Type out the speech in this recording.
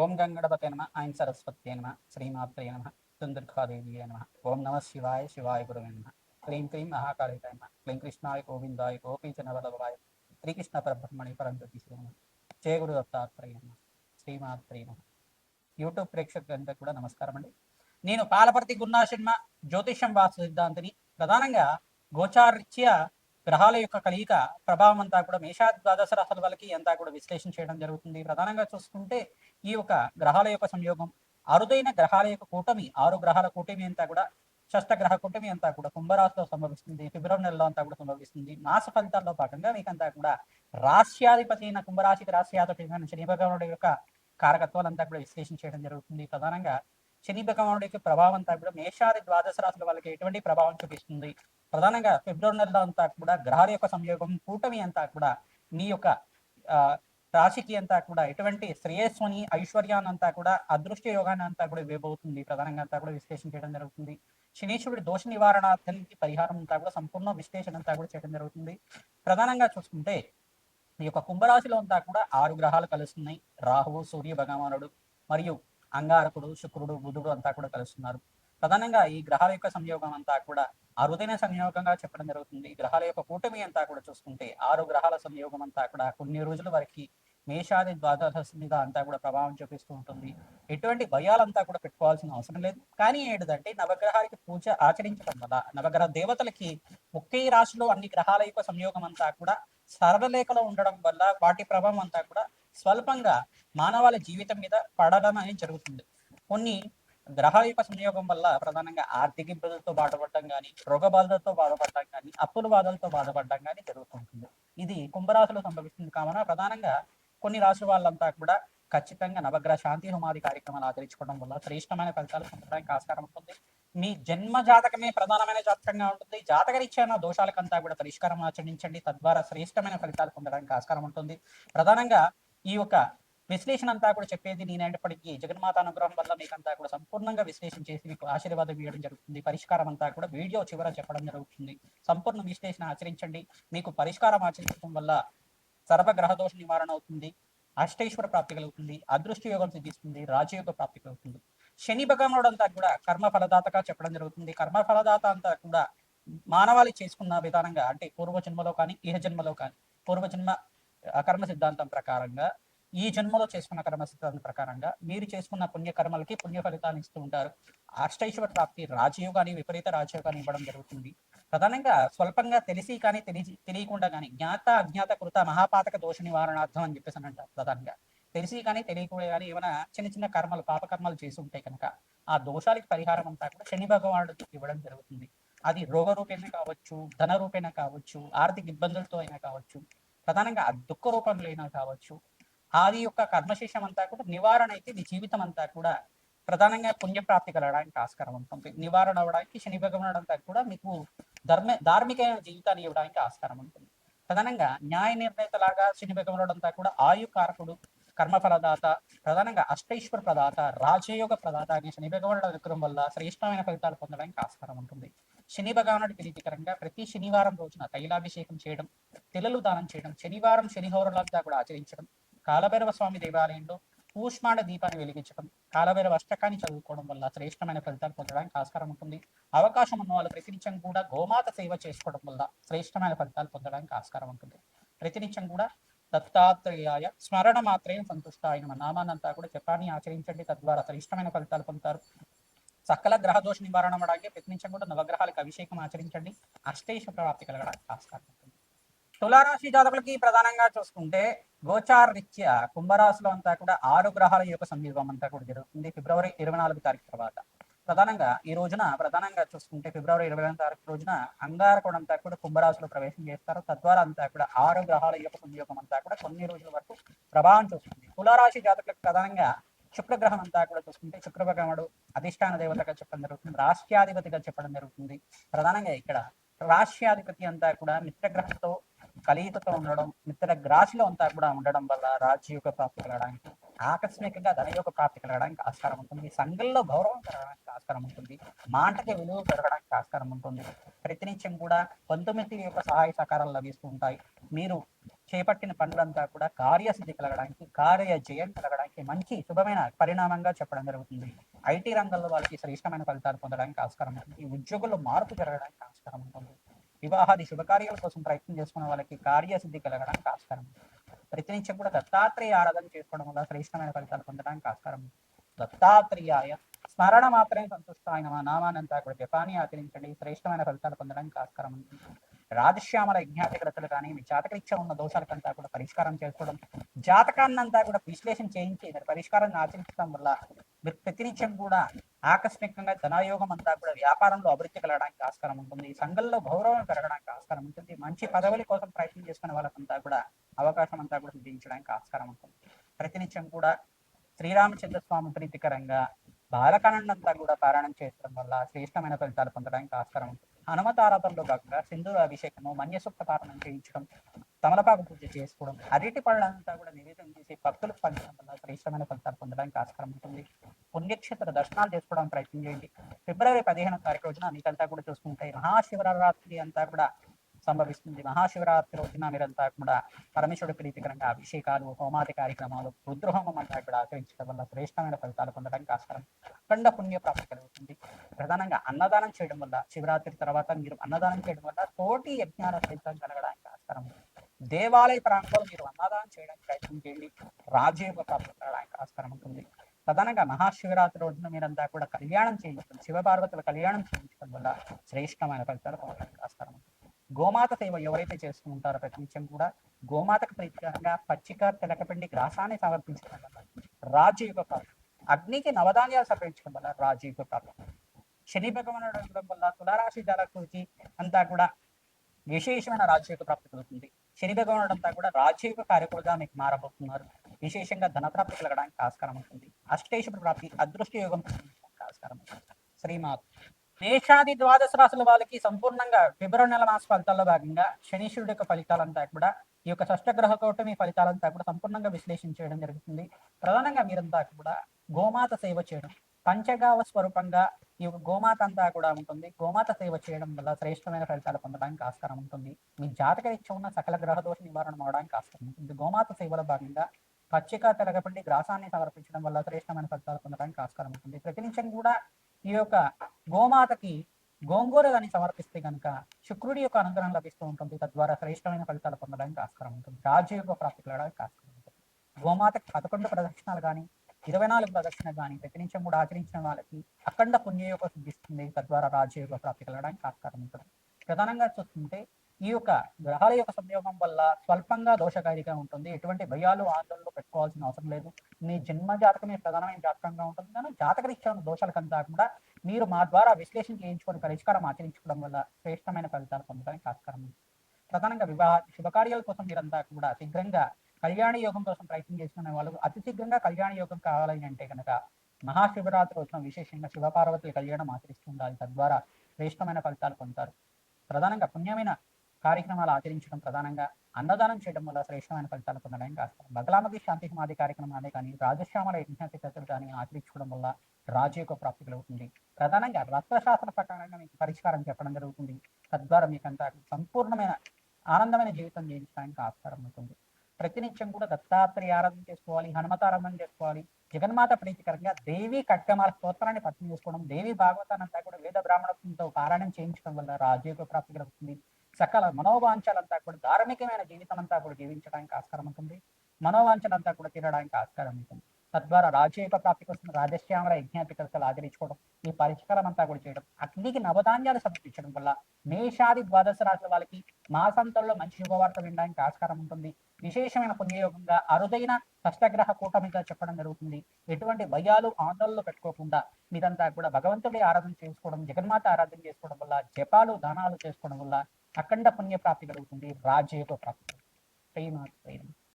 ఓం గంగణపతే నమ ఐం సరస్వత్యే నమ శ్రీమాత్రే నమ దుందుర్గాదేవియే నమ ఓం నమ శివాయ శివాయ గురువే నమ క్లీం క్లీం మహాకాళికాయ నమ క్లీం కృష్ణాయ గోవిందాయ గోపీచనవల్లభాయ శ్రీకృష్ణ పరబ్రహ్మణి పరంజ్యోతి శ్రీ నమ జయ గురు దత్తాత్రేయ నమ శ్రీమాత్రే నమ. యూట్యూబ్ ప్రేక్షకులందరికీ కూడా నమస్కారం అండి. నేను పాలపర్తి గురునాశర్మ జ్యోతిషం వాస్తు సిద్ధాంతిని. ప్రధానంగా గోచారీత్యా గ్రహాల యొక్క కలియిక ప్రభావం అంతా కూడా మేషాది ద్వాదశ రాశుల వాళ్ళకి అంతా కూడా విశ్లేషణ చేయడం జరుగుతుంది. ప్రధానంగా చూసుకుంటే ఈ యొక్క గ్రహాల యొక్క సంయోగం, అరుదైన గ్రహాల యొక్క కూటమి, 6 గ్రహాల కూటమి అంతా కూడా షష్టగ్రహ కూటమి అంతా కూడా కుంభరాశిలో సంభవిస్తుంది. ఫిబ్రవరి నెలలో అంతా కూడా సంభవిస్తుంది. మాస ఫలితాల్లో భాగంగా మీకంతా కూడా రాశ్యాధిపతి అయిన కుంభరాశికి రాశ్యాధిపతి అయిన శని భగవానుడి యొక్క కారకత్వాలంతా కూడా విశ్లేషణ చేయడం జరుగుతుంది. ప్రధానంగా శని భగవానుడి యొక్క ప్రభావం అంతా కూడా మేషాది ద్వాదశ రాశుల వాళ్ళకి ఎటువంటి ప్రభావం చూపిస్తుంది, ప్రధానంగా ఫిబ్రవరి నెలలో అంతా కూడా గ్రహాల యొక్క సంయోగం కూటమి అంతా కూడా మీ యొక్క రాశికి అంతా కూడా ఎటువంటి శ్రేయస్సుని ఐశ్వర్యాన్ని అంతా కూడా అదృష్ట యోగాన్ని అంతా కూడా ఇవ్వబోతుంది. ప్రధానంగా అంతా కూడా విశ్లేషణ చేయడం జరుగుతుంది. శనీశ్వరుడి దోష నివారణార్థానికి పరిహారం అంతా కూడా సంపూర్ణ విశ్లేషణ అంతా కూడా చేయడం జరుగుతుంది. ప్రధానంగా చూసుకుంటే ఈ యొక్క కుంభరాశిలో అంతా కూడా 6 గ్రహాలు కలుస్తున్నాయి. రాహువు, సూర్య భగవానుడు మరియు అంగారకుడు, శుక్రుడు, బుధుడు అంతా కూడా కలుస్తున్నారు. ప్రధానంగా ఈ గ్రహాల యొక్క సంయోగం అంతా కూడా అరుదైన సంయోగంగా చెప్పడం జరుగుతుంది. గ్రహాల యొక్క కూటమి అంతా కూడా చూసుకుంటే 6 గ్రహాల సంయోగం అంతా కూడా కొన్ని రోజుల వరకు మేషాది ద్వాదశ మీద అంతా కూడా ప్రభావం చూపిస్తూ ఉంటుంది. ఎటువంటి భయాలంతా కూడా పెట్టుకోవాల్సిన అవసరం లేదు. కానీ ఏంటిదంటే నవగ్రహాలకి పూజ ఆచరించడం వల్ల, నవగ్రహ దేవతలకి ఒకే రాశిలో అన్ని గ్రహాల యొక్క సంయోగం అంతా కూడా సరళలేఖలో ఉండడం వల్ల వాటి ప్రభావం అంతా కూడా స్వల్పంగా మానవాళి జీవితం మీద పడడం అనేది జరుగుతుంది. కొన్ని గ్రహాల యొక్క సంయోగం వల్ల ప్రధానంగా ఆర్థిక ఇబ్బందులతో బాధపడడం కానీ, రోగ బాధలతో బాధపడడం కానీ, అప్పుల బాధలతో బాధపడడం కానీ జరుగుతుంటుంది. ఇది కుంభరాశిలో సంభవిస్తుంది. కావున ప్రధానంగా కొన్ని రాశుల వాళ్ళంతా కూడా ఖచ్చితంగా నవగ్రహ శాంతి హోమాది కార్యక్రమాలు ఆచరించుకోవడం వల్ల శ్రేష్టమైన ఫలితాలు పొందడానికి ఆస్కారం ఉంటుంది. మీ జన్మ జాతకమే ప్రధానమైన జాతకంగా ఉంటుంది. జాతకరీత్యా దోషాలకంతా కూడా పరిష్కారం ఆచరించండి. తద్వారా శ్రేష్టమైన ఫలితాలు పొందడానికి ఆస్కారం ఉంటుంది. ప్రధానంగా ఈ యొక్క విశ్లేషణ అంతా కూడా చెప్పేది నేనైనప్పటికీ జగన్మాత అనుగ్రహం వల్ల మీకంతా కూడా సంపూర్ణంగా విశ్లేషణ చేసి మీకు ఆశీర్వాదం ఇవ్వడం జరుగుతుంది. పరిష్కారం అంతా కూడా వీడియో చివర చెప్పడం జరుగుతుంది. సంపూర్ణ విశ్లేషణ ఆచరించండి. మీకు పరిష్కారం ఆచరించడం వల్ల సర్వగ్రహ దోష నివారణ అవుతుంది. అష్టైశ్వర ప్రాప్తి కలుగుతుంది. అదృష్ట యోగం సిద్ధిస్తుంది. రాజయోగ ప్రాప్తి కలుగుతుంది. శని భగవానుడు అంతా కూడా కర్మ ఫలదాతగా చెప్పడం జరుగుతుంది. కర్మ ఫలదాత అంతా కూడా మానవాళి చేసుకున్న విధానంగా అంటే పూర్వజన్మలో కానీ ఇహ జన్మలో కానీ పూర్వజన్మ కర్మ సిద్ధాంతం ప్రకారంగా ఈ జన్మలో చేసుకున్న కర్మ సిద్ధాంతం ప్రకారంగా మీరు చేసుకున్న పుణ్యకర్మలకి పుణ్య ఫలితాన్ని ఇస్తూ ఉంటారు. అష్టైశ్వర ప్రాప్తి రాజయోగాన్ని విపరీత రాజయోగాన్ని ఇవ్వడం జరుగుతుంది. ప్రధానంగా స్వల్పంగా తెలిసి కానీ తెలియకుండా కానీ జ్ఞాత అజ్ఞాత కృత మహాపాతక దోష నివారణార్థం అని చెప్పేసి అంటారు. ప్రధానంగా తెలిసి కానీ తెలియకుండా కానీ ఏమైనా చిన్న చిన్న కర్మలు పాపకర్మలు చేసి ఉంటాయి కనుక ఆ దోషాలకి పరిహారం అంతా కూడా శని భగవానుడు ఇవ్వడం జరుగుతుంది. అది రోగ రూపేణ కావచ్చు, ధన రూపేణ కావచ్చు, ఆర్థిక ఇబ్బందులతో అయినా కావచ్చు, ప్రధానంగా దుఃఖ రూపంలో అయినా కావచ్చు. ఆది యొక్క కర్మశేషం అంతా కూడా నివారణ అయితే నీ జీవితం అంతా కూడా ప్రధానంగా పుణ్యప్రాప్తి కలగడానికి ఆస్కారం ఉంటుంది. నివారణ అవ్వడానికి శని భగవానుడు అంతా కూడా మీకు ధార్మికమైన జీవితాన్ని ఇవ్వడానికి ఆస్కారం ఉంటుంది. ప్రధానంగా న్యాయ నిర్ణేతలాగా శని భగవానుడు అంతా కూడా ఆయు కారకుడు, కర్మఫలదాత, ప్రధానంగా అష్టైశ్వర ప్రదాత, రాజయోగ ప్రదాత అనే శని భగవానుడు అనుగ్రహం వల్ల శ్రేష్టమైన ఫలితాలు పొందడానికి ఆస్కారం ఉంటుంది. శని భగవానుడి ప్రీతికరంగా ప్రతి శనివారం రోజున తైలాభిషేకం చేయడం, తిలలు దానం చేయడం, శనివారం శనిహోరలంతా కూడా ఆచరించడం, కాలభైరవ స్వామి దేవాలయంలో కూష్మాండ దీపాన్ని వెలిగించడం, కాలభైరవ అష్టకాన్ని చదువుకోవడం వల్ల శ్రేష్టమైన ఫలితాలు పొందడానికి ఆస్కారం ఉంటుంది. అవకాశం ఉన్న వాళ్ళు ప్రతినిత్యం కూడా గోమాత సేవ చేసుకోవడం వల్ల శ్రేష్టమైన ఫలితాలు పొందడానికి ఆస్కారం ఉంటుంది. ప్రతినిత్యం కూడా దత్తాత్రేయాయ స్మరణ మాత్రమే సంతుష్ట అయిన నామాన్నంతా కూడా జపాన్ని ఆచరించండి. తద్వారా శ్రేష్టమైన ఫలితాలు పొందుతారు. సకల గ్రహ దోష నివారణ అవడానికి ప్రయత్నించడం కూడా నవగ్రహాలకు అభిషేకం ఆచరించండి. అష్టైశ్వర ప్రాప్తి కలగడానికి ఆస్కారం ఉంటుంది. తులారాశి జాతకులకి ప్రధానంగా చూసుకుంటే గోచార రీత్యా కుంభరాశిలో అంతా కూడా 6 గ్రహాల యొక్క సంయోగం అంతా కూడా జరుగుతుంది ఫిబ్రవరి 24 తారీఖు తర్వాత. ప్రధానంగా ఈ రోజున ప్రధానంగా చూసుకుంటే ఫిబ్రవరి 24 తారీఖు రోజున అంగారకుడు అంతా కూడా కుంభరాశిలో ప్రవేశం చేస్తారు. తద్వారా అంతా కూడా 6 గ్రహాల యొక్క సంయోగం అంతా కూడా కొన్ని రోజుల వరకు ప్రభావం చూస్తుంది. తులారాశి జాతకులకు ప్రధానంగా శుక్రగ్రహం అంతా కూడా చూసుకుంటే శుక్రభగవానుడు అధిష్టాన దేవతగా చెప్పడం జరుగుతుంది. రాష్ట్రాధిపతిగా చెప్పడం జరుగుతుంది. ప్రధానంగా ఇక్కడ రాష్ట్రాధిపతి అంతా కూడా మిత్రగ్రహంతో కలియుతతో ఉండడం, మిత్ర రాశిలో అంతా కూడా ఉండడం వల్ల రాజ్యయోగ ప్రాప్తి కలగడానికి, ఆకస్మికంగా ధనయోగ ప్రాప్తి కలగడానికి ఆస్కారం ఉంటుంది. సంఘంలో గౌరవం పెరగడానికి ఆస్కారం ఉంటుంది. మాటకి విలువ పెరగడానికి ఆస్కారం ఉంటుంది. ప్రతినిత్యం కూడా బంధుమిత్రుల యొక్క సహాయ సహకారాలు లభిస్తూ ఉంటాయి. మీరు చేపట్టిన పనులంతా కూడా కార్యసిద్ధి కలగడానికి, కార్య జయం కలగడానికి మంచి శుభమైన పరిణామంగా చెప్పడం జరుగుతుంది. ఐటీ రంగంలో వాళ్ళకి శ్రేష్టమైన ఫలితాలు పొందడానికి ఆస్కారం ఉంటుంది. ఉద్యోగుల్లో మార్పు జరగడానికి ఆస్కారం ఉంటుంది. వివాహాది శుభకార్యాల కోసం ప్రయత్నం చేసుకున్న వాళ్ళకి కార్యసిద్ధి కలగడానికి ఆస్కారం ఉంటుంది. ప్రతినిత్యం కూడా దత్తాత్రేయ ఆరాధన చేసుకోవడం వల్ల శ్రేష్టమైన ఫలితాలు పొందడానికి ఆస్కారం ఉంటుంది. దత్తాత్రేయాయ స్మరణ మాత్రమే సంతుష్టాయన నామానంతా కూడా జపాన్ని ఆచరించండి, శ్రేష్టమైన ఫలితాలు పొందడానికి ఆస్కారం ఉంటుంది. రాజశ్యామల యజ్ఞాతిగ్రతలు కానీ మీ జాతకరీత్యా ఉన్న దోషాలకంతా కూడా పరిష్కారం చేసుకోవడం, జాతకాన్నంతా కూడా విశ్లేషణ చేయించి మీరు పరిష్కారాన్ని ఆచరించడం వల్ల మీరు ప్రతినిత్యం కూడా ఆకస్మికంగా ధనయోగం అంతా కూడా వ్యాపారంలో అభివృద్ధి కలగడానికి ఆస్కారం ఉంటుంది. సంఘంలో గౌరవం పెరగడానికి ఆస్కారం ఉంటుంది. మంచి పదవుల కోసం ప్రయత్నం చేసుకునే వాళ్ళకంతా కూడా అవకాశం అంతా కూడా సిద్ధించడానికి ఆస్కారం ఉంటుంది. ప్రతినిత్యం కూడా శ్రీరామచంద్ర స్వామి ప్రీతికరంగా బాలకాండంతా కూడా పారాయణం చేయడం వల్ల శ్రేష్టమైన ఫలితాలు పొందడానికి ఆస్కారం ఉంటుంది. హనుమతారాధనలో భాగంగా సింధూర అభిషేకము, మన్యసూక్త పారాయణం చేయించడం, తమలపాకు పూజ చేసుకోవడం, అరటి పళ్ళంతా కూడా నివేదన చేసి భక్తులకు పంచడం వల్ల శ్రేష్టమైన ఫలితాలు పొందడానికి ఆస్కారం ఉంటుంది. పుణ్యక్షేత్ర దర్శనాలు చేసుకోవడానికి ప్రయత్నం చేయండి. ఫిబ్రవరి 15వ తారీఖు రోజున మీకంతా కూడా చూసుకుంటే మహాశివరాత్రి అంతా కూడా సంభవిస్తుంది. మహాశివరాత్రి రోజున మీరంతా కూడా పరమేశ్వరుడి ప్రీతికరంగా అభిషేకాలు, హోమాది కార్యక్రమాలు, రుద్రహోమం అంతా కూడా ఆచరించడం వల్ల శ్రేష్టమైన ఫలితాలు పొందడానికి ఆస్కారం, అఖండ పుణ్య ప్రాప్తి కలుగుతుంది. ప్రధానంగా అన్నదానం చేయడం వల్ల, శివరాత్రి తర్వాత మీరు అన్నదానం చేయడం వల్ల కోటి యజ్ఞాల ఫలితం కలగడానికి ఆస్కారం. దేవాలయ ప్రాంతంలో మీరు అన్నదానం చేయడానికి ప్రయత్నం చేయండి, రాజయోగ ప్రాప్తి కలగడానికి ఆస్కారం ఉంటుంది. ప్రధానంగా మహాశివరాత్రి రోజున మీరంతా కూడా కళ్యాణం చేయించడం, శివపార్వతుల కళ్యాణం చేయించడం వల్ల శ్రేష్టమైన ఫలితాలు పొందడానికి ఆస్కారం ఉంటుంది. గోమాత సేవ ఎవరైతే చేస్తూ ఉంటారో ప్రతినిత్యం కూడా గోమాతకు ప్రీతికరంగా పచ్చిక తెలకపిండి గ్రాసాన్ని సమర్పించడం వల్ల రాజయోగ ప్రాప్తి, అగ్నికి నవధాన్యాలు సమర్పించడం వల్ల రాజయోగ ప్రాప్తి, శని భగవానుడు ఉండడం వల్ల తులారాశి జాతకుడికి అంతా కూడా విశేషమైన రాజయోగ ప్రాప్తి కలుగుతుంది. శని భగవానుడు అంతా కూడా రాజయోగ కార్యకులుగా మీకు మారబోతున్నారు. విశేషంగా ధనప్రాప్తి కలగడానికి ఆస్కారం ఉంటుంది. అష్టేశ్వర ప్రాప్తి, అదృష్ట యోగం ఆస్కారం ఉంటుంది. శ్రీమాత్ మేషాది ద్వాదశ రాశుల వాళ్ళకి సంపూర్ణంగా ఫిబ్రవరి నెల మాస ఫలితాల్లో భాగంగా శనీశ్వరుడి యొక్క ఫలితాలంతా కూడా ఈ యొక్క షష్టగ్రహ కూటమి ఫలితాలంతా కూడా సంపూర్ణంగా విశ్లేషించడం జరుగుతుంది. ప్రధానంగా మీరంతా కూడా గోమాత సేవ చేయడం, పంచగావ స్వరూపంగా ఈ యొక్క గోమాత అంతా కూడా ఉంటుంది. గోమాత సేవ చేయడం వల్ల శ్రేష్టమైన ఫలితాలు పొందడానికి ఆస్కారం ఉంటుంది. మీ జాతక రీత్యా ఉన్న సకల గ్రహ దోష నివారణ అవడానికి ఆస్కారం ఉంటుంది. గోమాత సేవలో భాగంగా పచ్చిక తెలగపండి గ్రాసాన్ని సమర్పించడం వల్ల శ్రేష్టమైన ఫలితాలు పొందడానికి ఆస్కారం ఉంటుంది. ప్రతినిత్యం కూడా ఈ యొక్క గోమాతకి గోంగూర కానీ సమర్పిస్తే కనుక శుక్రుడి యొక్క అనుగ్రహం లభిస్తూ ఉంటుంది. తద్వారా శ్రేష్టమైన ఫలితాలు పొందడానికి ఆస్కారం ఉంటుంది. రాజయోగ ప్రాప్తి కలగడానికి ఆస్కారం ఉంటుంది. గోమాతకి 11 ప్రదక్షిణాలు కానీ 24 ప్రదక్షిణలు కానీ ప్రతినిత్యం కూడా ఆచరించిన వాళ్ళకి అఖండ పుణ్యయోగం సిద్ధిస్తుంది. తద్వారా రాజయోగ ప్రాప్తి కలగడానికి ఆస్కారం ఉంటుంది. ప్రధానంగా చూస్తుంటే ఈ యొక్క గ్రహాల యొక్క సంయోగం వల్ల స్వల్పంగా దోషకారిగా ఉంటుంది. ఎటువంటి భయాలు ఆందోళనలు పెట్టుకోవాల్సిన అవసరం లేదు. మీ జన్మ జాతకమే ప్రధానమైన జాతకంగా ఉంటుంది. కానీ జాతక రీత్యా ఉన్న దోషాలకంతా కూడా మీరు మా ద్వారా విశ్లేషణ చేయించుకొని పరిష్కారం ఆచరించుకోవడం వల్ల శ్రేష్టమైన ఫలితాలు పొందడానికి ఆస్కారం ఉంది. ప్రధానంగా వివాహ శుభకార్యాల కోసం మీరంతా కూడా శీఘ్రంగా కళ్యాణ యోగం కోసం ప్రయత్నం చేసుకునే వాళ్ళు అతి శీఘ్రంగా కళ్యాణ యోగం కావాలని అంటే కనుక మహాశివరాత్రి రోజున విశేషంగా శివపార్వతుల కళ్యాణం ఆచరిస్తుండాలి. తద్వారా శ్రేష్టమైన ఫలితాలు పొందుతారు. ప్రధానంగా పుణ్యమైన కార్యక్రమాలు ఆచరించడం, ప్రధానంగా అన్నదానం చేయడం వల్ల శ్రేష్టమైన ఫలితాలు పొందడానికి ఆస్కారం. బగలామతి శాంతి సమాధి కార్యక్రమాలే కానీ రాజశ్యామల యజ్ఞాతిథులు కానీ ఆచరించడం వల్ల రాజయోగ ప్రాప్తి కలుగుతుంది. ప్రధానంగా రక్తశాస్త్ర ప్రకారంగా మీకు పరిష్కారం చెప్పడం జరుగుతుంది. తద్వారా మీకంతా సంపూర్ణమైన ఆనందమైన జీవితం జీవించడానికి ఆస్కారం ఉంటుంది. ప్రతినిత్యం కూడా దత్తాత్రేయ ఆరాధన చేసుకోవాలి, హనుమతారాధన చేసుకోవాలి. జగన్మాత ప్రీతికరంగా దేవి ఖడ్గమాల స్తోత్రాన్ని పఠనం చేసుకోవడం, దేవి భాగవతానంతా కూడా వేద బ్రాహ్మణత్వంతో పారాయణం చేయించడం వల్ల రాజయోగ ప్రాప్తి కలుగుతుంది. సకల మనోవాంఛలంతా కూడా ధార్మికమైన జీవితం అంతా కూడా జీవించడానికి ఆస్కారం ఉంటుంది. మనోవాంఛలంతా కూడా తీరడానికి ఆస్కారం ఉంటుంది. తద్వారా రాజయోగ ప్రాప్తి కోసం రాజశ్యామల యజ్ఞాతికలు ఆచరించుకోవడం, ఈ పరిష్కారం అంతా కూడా చేయడం, అగ్నికి నవధాన్యాలు సమర్పించడం వల్ల మేషాది ద్వాదశ రాశుల వాళ్ళకి మాసాంతంలో మంచి శుభవార్త వినడానికి ఆస్కారం ఉంటుంది. విశేషమైన పుణ్యయోగంగా అరుదైన కష్టగ్రహ కూటమిగా చెప్పడం జరుగుతుంది. ఎటువంటి భయాలు ఆందోళనలు పెట్టుకోకుండా మీరంతా కూడా భగవంతుడి ఆరాధన చేసుకోవడం, జగన్మాత ఆరాధన చేసుకోవడం వల్ల, జపాలు దానాలు చేసుకోవడం వల్ల అఖండ పుణ్య ప్రాప్తి కలుగుతుంది. రాజయోగ ప్రాప్తి.